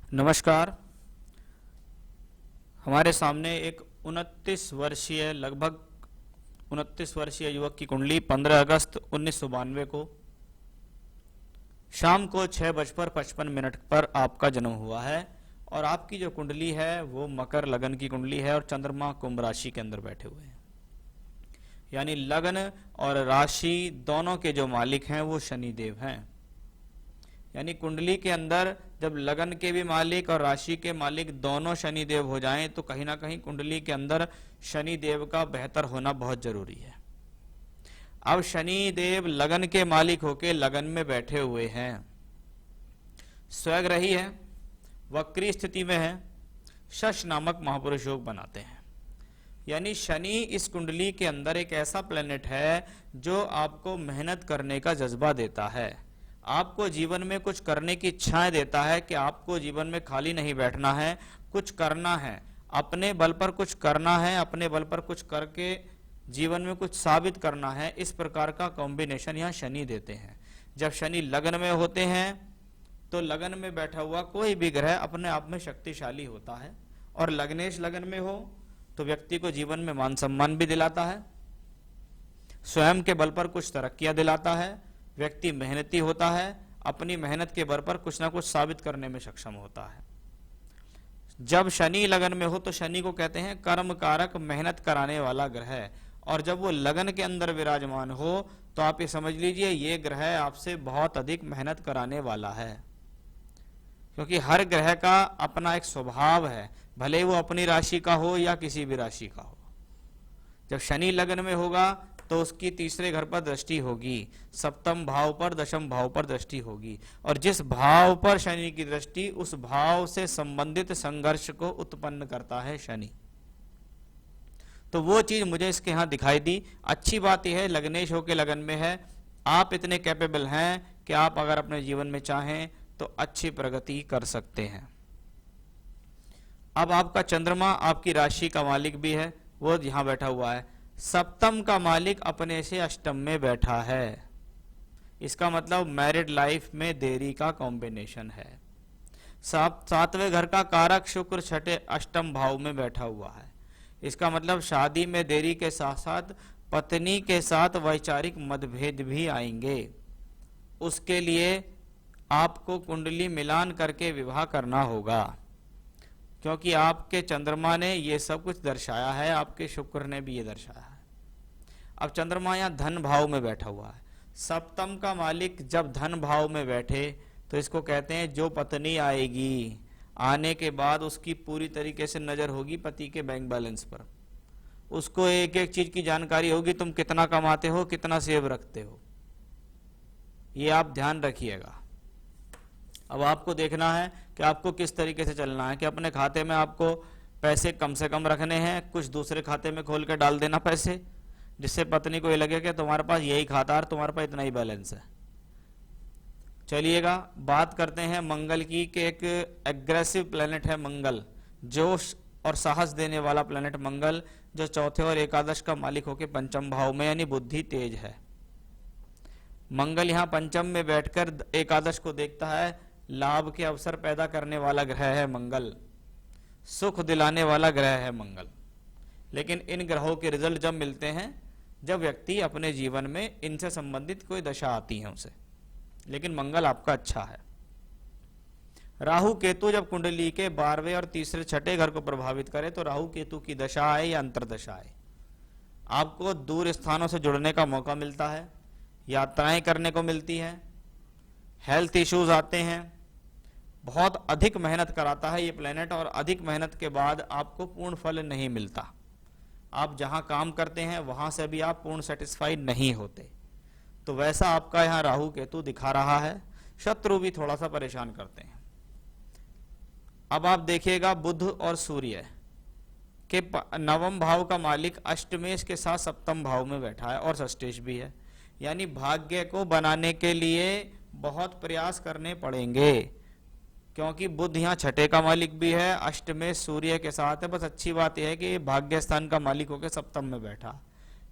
नमस्कार। हमारे सामने एक 29 वर्षीय लगभग 29 वर्षीय युवक की कुंडली 15 अगस्त 1992 को शाम को 6:55 पर आपका जन्म हुआ है और आपकी जो कुंडली है वो मकर लगन की कुंडली है और चंद्रमा कुंभ राशि के अंदर बैठे हुए हैं। यानी लगन और राशि दोनों के जो मालिक हैं वो शनि देव हैं। यानी कुंडली के अंदर जब लगन के भी मालिक और राशि के मालिक दोनों शनि देव हो जाएं तो कहीं ना कहीं कुंडली के अंदर शनि देव का बेहतर होना बहुत जरूरी है। अब शनि देव लगन के मालिक होके लगन में बैठे हुए हैं, स्वग्रही है, वक्री स्थिति में है, शश नामक महापुरुष योग बनाते हैं। यानी शनि इस कुंडली के अंदर एक ऐसा प्लेनेट है जो आपको मेहनत करने का जज्बा देता है, आपको जीवन में कुछ करने की इच्छाएं देता है कि आपको जीवन में खाली नहीं बैठना है, कुछ करना है, अपने बल पर कुछ करना है, अपने बल पर कुछ करके जीवन में कुछ साबित करना है। इस प्रकार का कॉम्बिनेशन यहाँ शनि देते हैं। जब शनि लगन में होते हैं तो लगन में बैठा हुआ कोई भी ग्रह अपने आप में शक्तिशाली होता है और लग्नेश लगन में हो तो व्यक्ति को जीवन में मान सम्मान भी दिलाता है, स्वयं के बल पर कुछ तरक्कियां दिलाता है, व्यक्ति मेहनती होता है, अपनी मेहनत के बल पर कुछ ना कुछ साबित करने में सक्षम होता है। जब शनि लगन में हो तो शनि को कहते हैं कर्म कारक, मेहनत कराने वाला ग्रह, और जब वो लगन के अंदर विराजमान हो तो आप ये समझ लीजिए ये ग्रह आपसे बहुत अधिक मेहनत कराने वाला है, क्योंकि हर ग्रह का अपना एक स्वभाव है, भले वो अपनी राशि का हो या किसी भी राशि का हो। जब शनि लगन में होगा तो उसकी तीसरे घर पर दृष्टि होगी, सप्तम भाव पर, दशम भाव पर दृष्टि होगी, और जिस भाव पर शनि की दृष्टि उस भाव से संबंधित संघर्ष को उत्पन्न करता है शनि। तो वो चीज मुझे इसके यहाँ दिखाई दी। अच्छी बात यह है लग्नेश होके लगन में है, आप इतने कैपेबल हैं कि आप अगर अपने जीवन में चाहें तो अच्छी प्रगति कर सकते हैं। अब आपका चंद्रमा आपकी राशि का मालिक भी है, वो यहाँ बैठा हुआ है, सप्तम का मालिक अपने से अष्टम में बैठा है। इसका मतलब मैरिड लाइफ में देरी का कॉम्बिनेशन है। सातवें घर का कारक शुक्र छठे अष्टम भाव में बैठा हुआ है। इसका मतलब शादी में देरी के साथ साथ पत्नी के साथ वैचारिक मतभेद भी आएंगे। उसके लिए आपको कुंडली मिलान करके विवाह करना होगा, क्योंकि आपके चंद्रमा ने ये सब कुछ दर्शाया है, आपके शुक्र ने भी ये दर्शाया है। अब चंद्रमा यहाँ धन भाव में बैठा हुआ है। सप्तम का मालिक जब धन भाव में बैठे तो इसको कहते हैं जो पत्नी आएगी, आने के बाद उसकी पूरी तरीके से नजर होगी पति के बैंक बैलेंस पर, उसको एक एक चीज की जानकारी होगी, तुम कितना कमाते हो, कितना सेव रखते हो, ये आप ध्यान रखिएगा। अब आपको देखना है कि आपको किस तरीके से चलना है, कि अपने खाते में आपको पैसे कम से कम रखने हैं, कुछ दूसरे खाते में खोल के डाल देना पैसे, जिससे पत्नी को ये लगे कि तुम्हारे पास यही खाता है और तुम्हारे पास इतना ही बैलेंस है। चलिएगा बात करते हैं मंगल की, कि एक एग्रेसिव प्लेनेट है मंगल, जोश और साहस देने वाला प्लेनेट मंगल, जो चौथे और एकादश का मालिक होकर पंचम भाव में, यानी बुद्धि तेज है। मंगल यहाँ पंचम में बैठकर एकादश को देखता है, लाभ के अवसर पैदा करने वाला ग्रह है मंगल, सुख दिलाने वाला ग्रह है मंगल। लेकिन इन ग्रहों के रिजल्ट जब मिलते हैं जब व्यक्ति अपने जीवन में इनसे संबंधित कोई दशा आती है उसे, लेकिन मंगल आपका अच्छा है। राहु केतु जब कुंडली के 12वें और तीसरे छठे घर को प्रभावित करे तो राहु केतु की दशा आए या अंतरदशा आए, आपको दूर स्थानों से जुड़ने का मौका मिलता है, यात्राएं करने को मिलती हैं, हेल्थ इश्यूज आते हैं, बहुत अधिक मेहनत कराता है ये प्लेनेट, और अधिक मेहनत के बाद आपको पूर्ण फल नहीं मिलता। आप जहां काम करते हैं वहां से भी आप पूर्ण सेटिस्फाइड नहीं होते। तो वैसा आपका यहाँ राहु केतु दिखा रहा है। शत्रु भी थोड़ा सा परेशान करते हैं। अब आप देखिएगा बुध और सूर्य के नवम भाव का मालिक अष्टमेश के साथ सप्तम भाव में बैठा है और षष्टेश भी है, यानी भाग्य को बनाने के लिए बहुत प्रयास करने पड़ेंगे, क्योंकि बुध यहाँ छठे का मालिक भी है, अष्टमेश सूर्य के साथ है। बस अच्छी बात यह है कि भाग्य स्थान का मालिक होकर सप्तम में बैठा,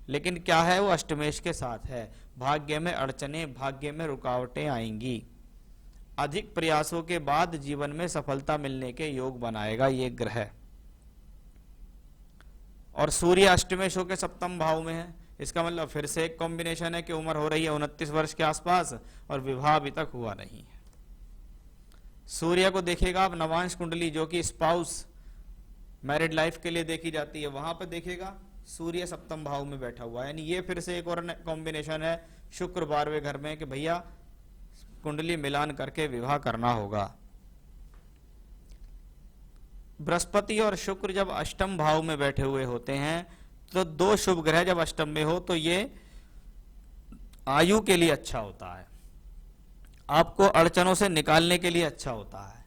लेकिन क्या है वो अष्टमेश के साथ है। भाग्य में अड़चने, भाग्य में रुकावटें आएंगी। अधिक प्रयासों के बाद जीवन में सफलता मिलने के योग बनाएगा ये ग्रह। और सूर्य अष्टमेश होकर सप्तम भाव में है, इसका मतलब फिर से एक कॉम्बिनेशन है कि उम्र हो रही है 29 वर्ष के आसपास और विवाह अभी तक हुआ नहीं है। सूर्य को देखिएगा आप नवांश कुंडली जो कि स्पाउस मैरिड लाइफ के लिए देखी जाती है, वहां पर देखिएगा सूर्य सप्तम भाव में बैठा हुआ है, यानी ये फिर से एक और कॉम्बिनेशन है शुक्र 12वें घर में कि भैया कुंडली मिलान करके विवाह करना होगा। बृहस्पति और शुक्र जब अष्टम भाव में बैठे हुए होते हैं तो दो शुभ ग्रह जब अष्टम में हो तो ये आयु के लिए अच्छा होता है, आपको अड़चनों से निकालने के लिए अच्छा होता है,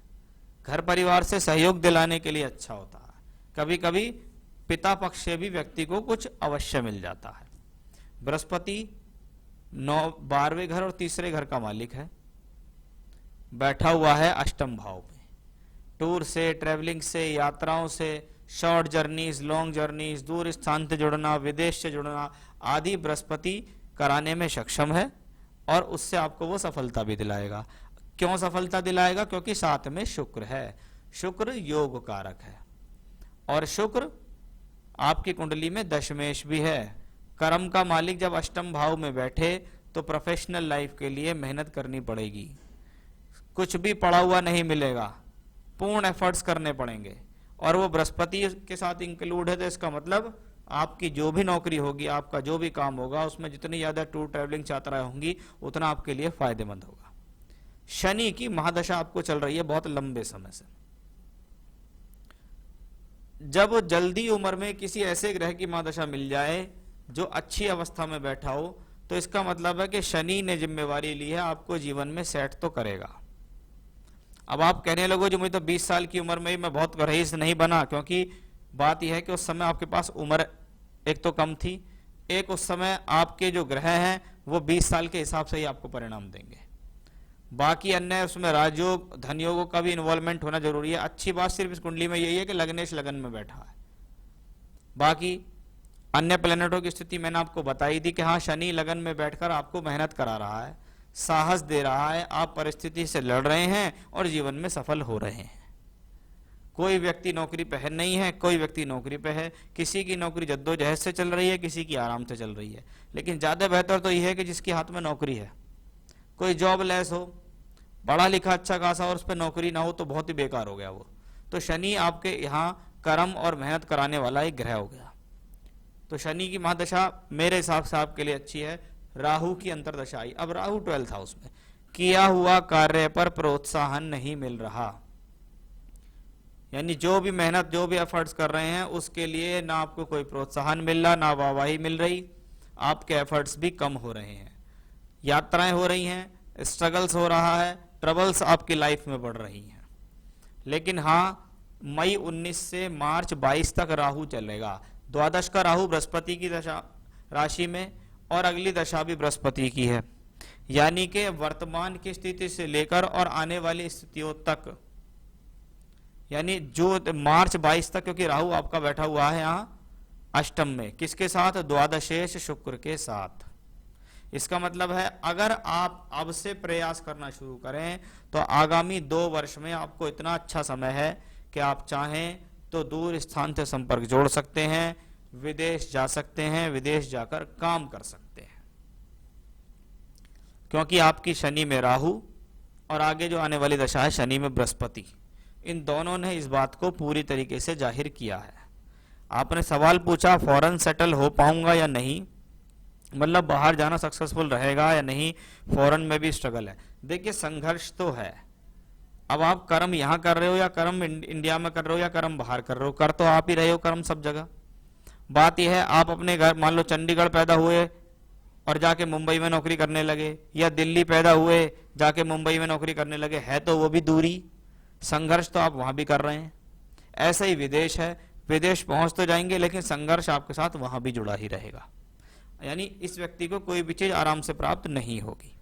घर परिवार से सहयोग दिलाने के लिए अच्छा होता है, कभी कभी पिता पक्ष से भी व्यक्ति को कुछ अवश्य मिल जाता है। बृहस्पति 12वें घर और तीसरे घर का मालिक है, बैठा हुआ है अष्टम भाव में। टूर से, ट्रैवलिंग से, यात्राओं से, शॉर्ट जर्नीज, लॉन्ग जर्नीज, दूर स्थान से जुड़ना, विदेश से जुड़ना आदि बृहस्पति कराने में सक्षम है और उससे आपको वो सफलता भी दिलाएगा। क्यों सफलता दिलाएगा? क्योंकि साथ में शुक्र है, शुक्र योग कारक है और शुक्र आपकी कुंडली में दशमेश भी है। कर्म का मालिक जब अष्टम भाव में बैठे तो प्रोफेशनल लाइफ के लिए मेहनत करनी पड़ेगी, कुछ भी पड़ा हुआ नहीं मिलेगा, पूर्ण एफर्ट्स करने पड़ेंगे और वो बृहस्पति के साथ इंक्लूड है तो इसका मतलब आपकी जो भी नौकरी होगी, आपका जो भी काम होगा उसमें जितनी ज्यादा टूर ट्रैवलिंग यात्राएं होंगी उतना आपके लिए फायदेमंद होगा। शनि की महादशा आपको चल रही है बहुत लंबे समय से। जब जल्दी उम्र में किसी ऐसे ग्रह की महादशा मिल जाए जो अच्छी अवस्था में बैठा हो तो इसका मतलब है कि शनि ने जिम्मेवारी ली है, आपको जीवन में सेट तो करेगा। अब आप कहने लगो जो मुझे तो 20 साल की उम्र में ही मैं बहुत रईस नहीं बना, क्योंकि बात यह है कि उस समय आपके पास उम्र एक तो कम थी, एक उस समय आपके जो ग्रह हैं वो 20 साल के हिसाब से ही आपको परिणाम देंगे। बाकी अन्य उसमें राजयोग धन योगों का भी इन्वॉल्वमेंट होना जरूरी है। अच्छी बात सिर्फ इस कुंडली में यही है कि लग्नेश लगन में बैठा है, बाकी अन्य प्लेनेटों की स्थिति मैंने आपको बताई थी कि हाँ शनि लगन में बैठकर आपको मेहनत करा रहा है, साहस दे रहा है, आप परिस्थिति से लड़ रहे हैं और जीवन में सफल हो रहे हैं। कोई व्यक्ति नौकरी पे है नहीं है, कोई व्यक्ति नौकरी पे है, किसी की नौकरी जद्दोजहद से चल रही है, किसी की आराम से चल रही है, लेकिन ज्यादा बेहतर तो यह है कि जिसके हाथ में नौकरी है, कोई जॉब लेस हो, पढ़ा लिखा अच्छा खासा और उस पर नौकरी ना हो तो बहुत ही बेकार हो गया वो। तो शनि आपके यहाँ कर्म और मेहनत कराने वाला एक ग्रह हो गया। तो शनि की महादशा मेरे हिसाब से आपके लिए अच्छी है। राहु की अंतरदशा आई, अब राहु 12 हाउस में, किया हुआ कार्य पर प्रोत्साहन नहीं मिल रहा, यानी जो भी मेहनत जो भी एफर्ट्स कर रहे हैं उसके लिए ना आपको कोई प्रोत्साहन मिल रहा, ना वाहवाही मिल रही, आपके एफर्ट्स भी कम हो रहे हैं, यात्राएं हो रही हैं, स्ट्रगल्स हो रहा है, ट्रबल्स आपकी लाइफ में बढ़ रही हैं। लेकिन हाँ मई 19 से मार्च 22 तक राहु चलेगा। द्वादश का राहु बृहस्पति की दशा राशि में और अगली दशा भी बृहस्पति की है, यानी कि वर्तमान की स्थिति से लेकर और आने वाली स्थितियों तक, यानी जो मार्च 22 तक, क्योंकि राहु आपका बैठा हुआ है यहाँ अष्टम में, किसके साथ? द्वादशेश शुक्र के साथ। इसका मतलब है अगर आप अब से प्रयास करना शुरू करें तो आगामी 2 वर्ष में आपको इतना अच्छा समय है कि आप चाहें तो दूर स्थान से संपर्क जोड़ सकते हैं, विदेश जा सकते हैं, विदेश जाकर काम कर सकते हैं, क्योंकि आपकी शनि में राहु और आगे जो आने वाली दशा है शनि में बृहस्पति, इन दोनों ने इस बात को पूरी तरीके से जाहिर किया है। आपने सवाल पूछा फॉरेन सेटल हो पाऊंगा या नहीं, मतलब बाहर जाना सक्सेसफुल रहेगा या नहीं, फॉरेन में भी स्ट्रगल है। देखिए संघर्ष तो है, अब आप कर्म यहां कर रहे हो या कर्म इंडिया में कर रहे हो या कर्म बाहर कर रहे हो, कर तो आप ही रहे हो कर्म सब जगह। बात यह है आप अपने घर मान लो चंडीगढ़ पैदा हुए और जाके मुंबई में नौकरी करने लगे, या दिल्ली पैदा हुए जाके मुंबई में नौकरी करने लगे, है तो वो भी दूरी, संघर्ष तो आप वहां भी कर रहे हैं। ऐसा ही विदेश है, विदेश पहुंच तो जाएंगे लेकिन संघर्ष आपके साथ वहां भी जुड़ा ही रहेगा, यानी इस व्यक्ति को कोई भी चीज आराम से प्राप्त नहीं होगी।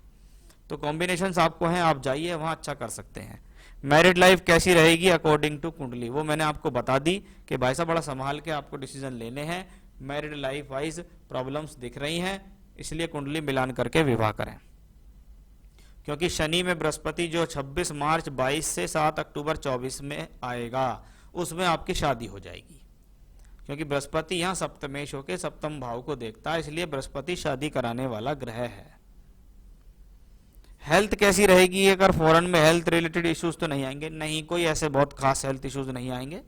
तो कॉम्बिनेशंस आपको हैं, आप जाइए वहां अच्छा कर सकते हैं। मैरिड लाइफ कैसी रहेगी अकॉर्डिंग टू कुंडली, वो मैंने आपको बता दी कि भाई साहब बड़ा संभाल के आपको डिसीजन लेने हैं, मैरिड लाइफ वाइज प्रॉब्लम्स दिख रही हैं, इसलिए कुंडली मिलान करके विवाह करें। क्योंकि शनि में बृहस्पति जो 26 मार्च 22 से 7 अक्टूबर 24 में आएगा, उसमें आपकी शादी हो जाएगी। क्योंकि बृहस्पति यहाँ सप्तमेश होकर सप्तम भाव को देखता है, इसलिए बृहस्पति शादी कराने वाला ग्रह है। हेल्थ कैसी रहेगी? अगर फॉरेन में हेल्थ रिलेटेड इश्यूज तो नहीं आएंगे, नहीं, कोई ऐसे बहुत खास हेल्थ इश्यूज नहीं आएंगे।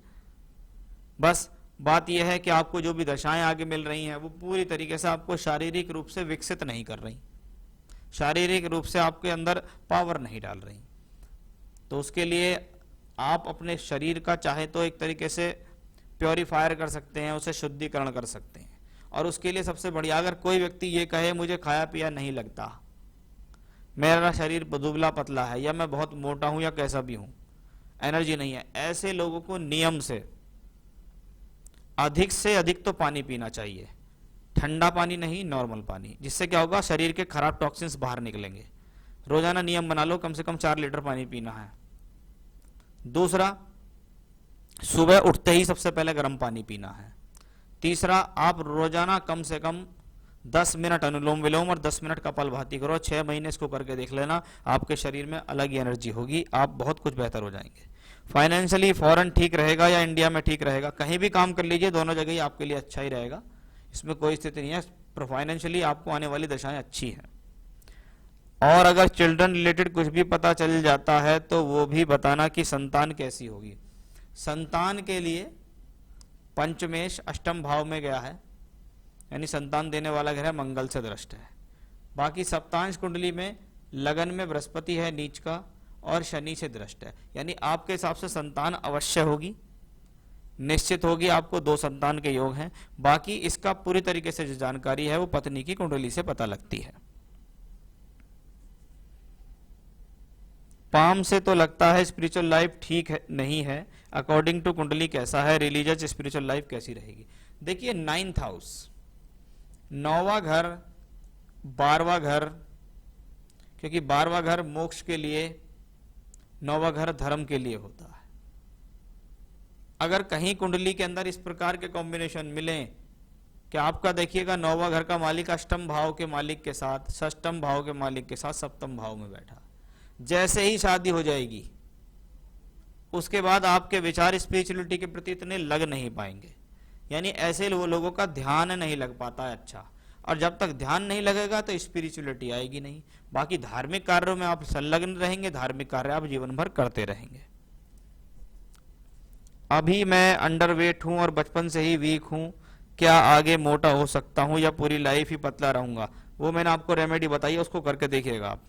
बस बात यह है कि आपको जो भी दशाएं आगे मिल रही हैं वो पूरी तरीके से आपको शारीरिक रूप से विकसित नहीं कर रही, शारीरिक रूप से आपके अंदर पावर नहीं डाल रही। तो उसके लिए आप अपने शरीर का चाहे तो एक तरीके से प्योरीफायर कर सकते हैं, उसे शुद्धिकरण कर सकते हैं। और उसके लिए सबसे बढ़िया, अगर कोई व्यक्ति ये कहे मुझे खाया पिया नहीं लगता, मेरा शरीर दुबला पतला है, या मैं बहुत मोटा हूं, या कैसा भी हूं, एनर्जी नहीं है, ऐसे लोगों को नियम से अधिक तो पानी पीना चाहिए। ठंडा पानी नहीं, नॉर्मल पानी, जिससे क्या होगा, शरीर के खराब टॉक्सिन्स बाहर निकलेंगे। रोजाना नियम बना लो, कम से कम 4 लीटर पानी पीना है। दूसरा, सुबह उठते ही सबसे पहले गर्म पानी पीना है। तीसरा, आप रोजाना कम से कम 10 मिनट अनुलोम विलोम और 10 मिनट कपालभाति करो। 6 महीने इसको करके देख लेना, आपके शरीर में अलग ही एनर्जी होगी, आप बहुत कुछ बेहतर हो जाएंगे। फाइनेंशियली फॉरेन ठीक रहेगा या इंडिया में ठीक रहेगा, कहीं भी काम कर लीजिए, दोनों जगह ही आपके लिए अच्छा ही रहेगा, इसमें कोई स्थिति नहीं है। फाइनेंशियली आपको आने वाली दशाएं अच्छी हैं। और अगर चिल्ड्रन रिलेटेड कुछ भी पता चल जाता है तो वो भी बताना कि संतान कैसी होगी। संतान के लिए पंचमेश अष्टम भाव में गया है, यानी संतान देने वाला ग्रह मंगल से दृष्ट है। बाकी सप्तांश कुंडली में लगन में बृहस्पति है नीच का, और शनि से दृष्ट है, यानी आपके हिसाब से संतान अवश्य होगी, निश्चित होगी, आपको 2 संतान के योग हैं। बाकी इसका पूरी तरीके से जो जानकारी है वो पत्नी की कुंडली से पता लगती है। पाम से तो लगता है स्पिरिचुअल लाइफ ठीक है, नहीं है। अकॉर्डिंग टू कुंडली कैसा है, रिलीजियस स्पिरिचुअल लाइफ कैसी रहेगी? देखिए 9th हाउस, 9वां घर, 12वां घर, क्योंकि 12वां घर मोक्ष के लिए, 9वां घर धर्म के लिए होता है। अगर कहीं कुंडली के अंदर इस प्रकार के कॉम्बिनेशन मिले कि आपका देखिएगा 9वां घर का मालिक अष्टम भाव के मालिक के साथ, षष्टम भाव के मालिक के साथ सप्तम भाव में बैठा, जैसे ही शादी हो जाएगी उसके बाद आपके विचार स्पिरिचुअलिटी के प्रति इतने लग नहीं पाएंगे, यानी ऐसे लोगों का ध्यान नहीं लग पाता है अच्छा। और जब तक ध्यान नहीं लगेगा तो स्पिरिचुअलिटी आएगी नहीं। बाकी धार्मिक कार्यों में आप संलग्न रहेंगे, धार्मिक कार्य आप जीवन भर करते रहेंगे। अभी मैं अंडरवेट हूं और बचपन से ही वीक हूं, क्या आगे मोटा हो सकता हूं या पूरी लाइफ ही पतला रहूंगा? वो मैंने आपको रेमेडी बताई है, उसको करके देखिएगा आप।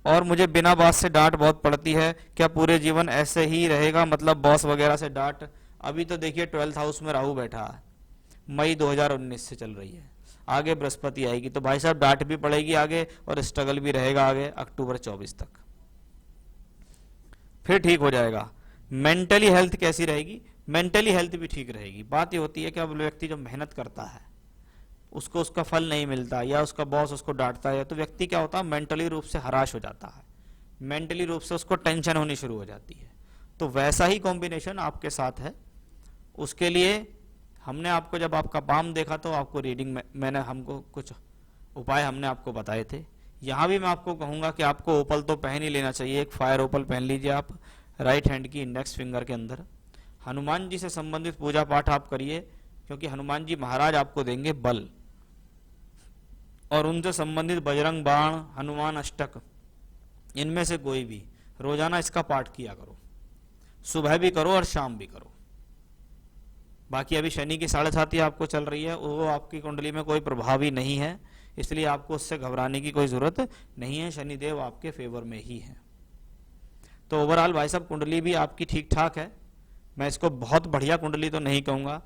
और मुझे बिना बात से डांट बहुत पड़ती है, क्या पूरे जीवन ऐसे ही रहेगा, मतलब बॉस वगैरह से डांट? अभी तो देखिए 12th हाउस में राहु बैठा है, मई 2019 से चल रही है, आगे बृहस्पति आएगी, तो भाई साहब डांट भी पड़ेगी आगे और स्ट्रगल भी रहेगा आगे अक्टूबर 24 तक, फिर ठीक हो जाएगा। मेंटली हेल्थ कैसी रहेगी? मेंटली हेल्थ भी ठीक रहेगी। बात ये होती है कि अब व्यक्ति जो मेहनत करता है उसको उसका फल नहीं मिलता, या उसका बॉस उसको डांटता है, तो व्यक्ति क्या होता है, मेंटली रूप से हराश हो जाता है, मेंटली रूप से उसको टेंशन होनी शुरू हो जाती है। तो वैसा ही कॉम्बिनेशन आपके साथ है। उसके लिए हमने आपको, जब आपका पाम देखा तो आपको रीडिंग में मैंने हमको कुछ उपाय हमने आपको बताए थे। यहाँ भी मैं आपको कहूँगा कि आपको ओपल तो पहन ही लेना चाहिए, एक फायर ओपल पहन लीजिए आप राइट हैंड की इंडेक्स फिंगर के अंदर। हनुमान जी से संबंधित पूजा पाठ आप करिए, क्योंकि हनुमान जी महाराज आपको देंगे बल, और उनसे संबंधित बजरंग बाण, हनुमान अष्टक, इनमें से कोई भी रोजाना इसका पाठ किया करो, सुबह भी करो और शाम भी करो। बाकी अभी शनि की 7.5 आपको चल रही है, वो आपकी कुंडली में कोई प्रभावी नहीं है, इसलिए आपको उससे घबराने की कोई जरूरत नहीं है, शनिदेव आपके फेवर में ही है। तो ओवरऑल भाई साहब कुंडली भी आपकी ठीक ठाक है। मैं इसको बहुत बढ़िया कुंडली तो नहीं कहूँगा,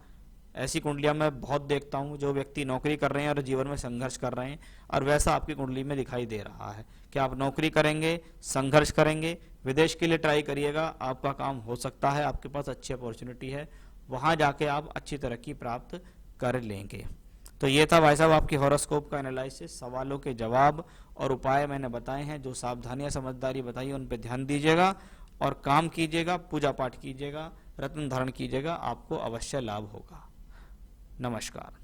ऐसी कुंडलियां मैं बहुत देखता हूं जो व्यक्ति नौकरी कर रहे हैं और जीवन में संघर्ष कर रहे हैं, और वैसा आपकी कुंडली में दिखाई दे रहा है कि आप नौकरी करेंगे, संघर्ष करेंगे, विदेश के लिए ट्राई करिएगा, आपका काम हो सकता है, आपके पास अच्छी अपॉर्चुनिटी है, वहां जाके आप अच्छी तरक्की प्राप्त कर लेंगे। तो ये था भाई साहब आपकी हॉरोस्कोप का एनालिसिस, सवालों के जवाब और उपाय मैंने बताए हैं, जो सावधानियां समझदारी बताई उन पर ध्यान दीजिएगा और काम कीजिएगा, पूजा पाठ कीजिएगा, रत्न धारण कीजिएगा, आपको अवश्य लाभ होगा। नमस्कार।